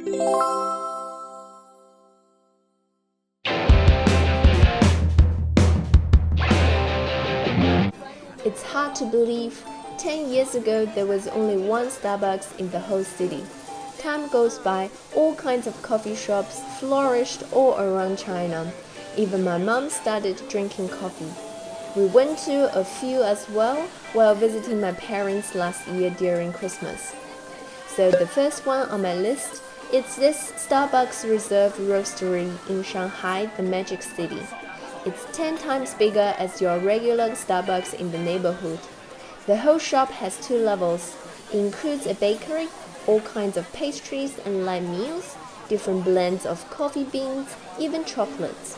It's hard to believe, 10 years ago there was only one Starbucks in the whole city. Time goes by, all kinds of coffee shops flourished all around China. Even my mom started drinking coffee. We went to a few as well while visiting my parents last year during Christmas. So the first one on my list is this Starbucks Reserve Roastery in Shanghai, the Magic City. It's 10 times bigger as your regular Starbucks in the neighborhood. The whole shop has 2 levels. It includes a bakery, all kinds of pastries and light meals, different blends of coffee beans, even chocolates.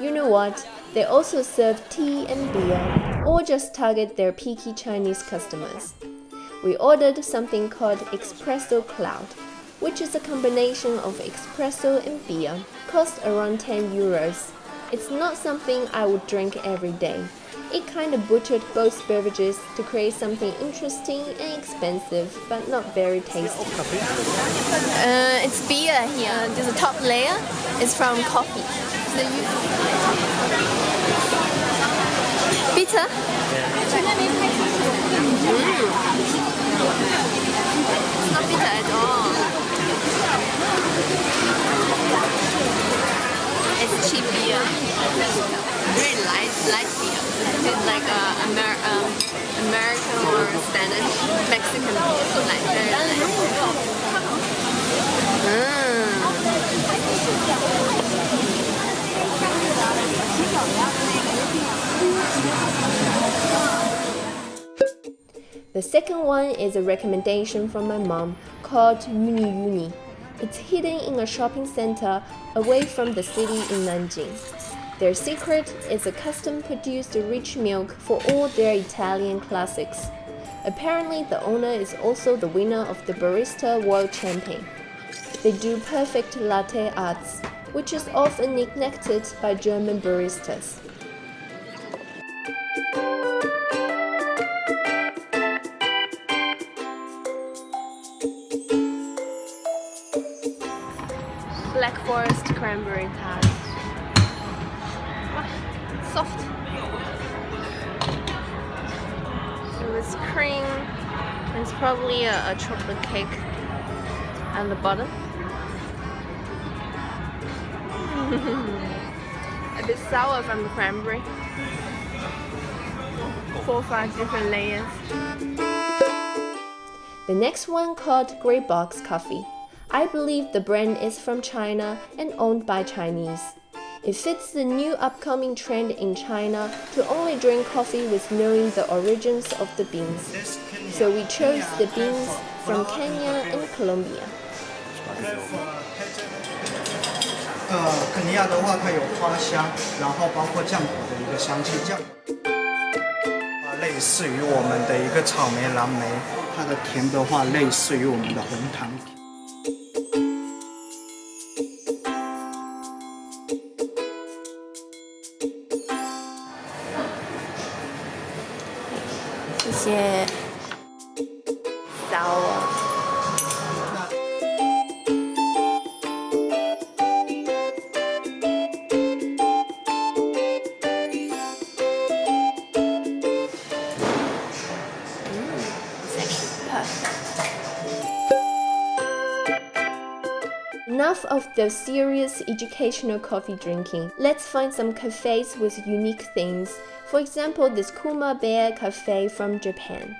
You know what? They also serve tea and beer, or just target their picky Chinese customers. We ordered something called Espresso Cloud, which is a combination of espresso and beer, cost around 10 euros. It's not something I would drink every day. It kind of butchered both beverages to create something interesting and expensive, but not very tasty. It's beer here. The top layer is from coffee. Bitter? It's not bitter at all. It's cheap beer. Very light beer. It's like American or Spanish, Mexican beer. Like very light. The second one is a recommendation from my mom called Uni Uni. It's hidden in a shopping center away from the city in Nanjing. Their secret is a custom-produced rich milk for all their Italian classics. Apparently, the owner is also the winner of the Barista World Champion. They do perfect latte arts, which is often neglected by German baristas. Black Forest cranberry tart. Wow, it's soft. So it's cream. It's probably a chocolate cake at the bottom. A bit sour from the cranberry. 4 or 5 different layers. The next one called Greybox Cafe. I believe the brand is from China and owned by Chinese. It fits the new upcoming trend in China to only drink coffee with knowing the origins of the beans. So we chose the beans from Kenya and Colombia. 肯尼亚的话，它有花香，然后包括酱果的一个香气，酱类似于我们的一个草莓、蓝莓，它的甜的话类似于我们的红糖。 这些 sour。 Enough of the serious educational coffee drinking. Let's find some cafes with unique themes. For example, this Kuma Cafe from Japan.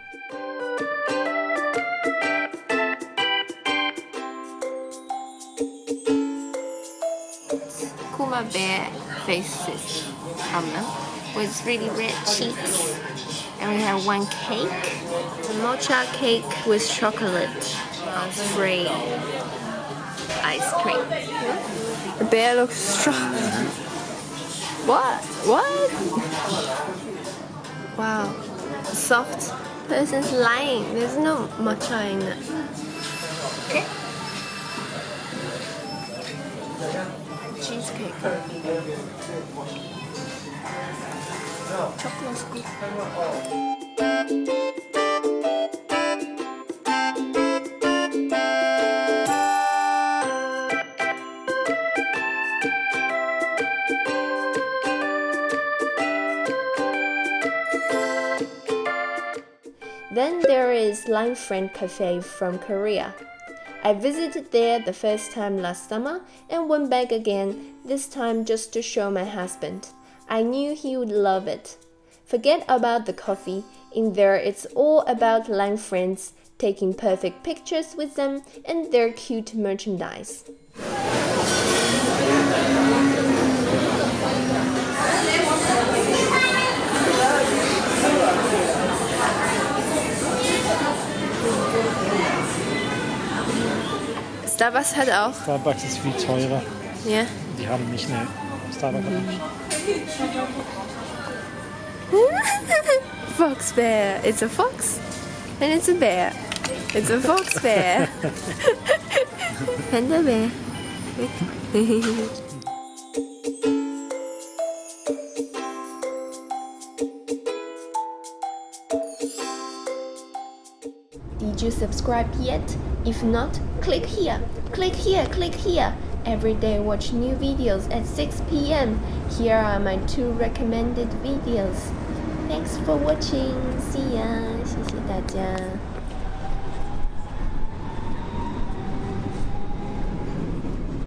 Kuma bear faces with really red cheeks. And we have one cake, a mocha cake with chocolate free ice cream. The bear looks strong. What? What? Wow. Soft. This is lying. There's no matcha in it. Okay. Cheesecake. Chocolate scoop. famous Line Friend Cafe from Korea. I visited there the first time last summer and went back again, this time just to show my husband. I knew he would love it. Forget about the coffee. In there, it's all about line friends, taking perfect pictures with them and their cute merchandise. Starbucks hat auch. Starbucks ist viel teurer. Ja. Die haben nicht eine Starbucks. Fox bear. It's a fox and it's a bear. It's a fox bear. Panda bear. Did you subscribe yet? If not, click here, click here, click here. Every day watch new videos at 6 p.m. Here are my 2 recommended videos. Thanks for watching. See ya. 谢谢大家。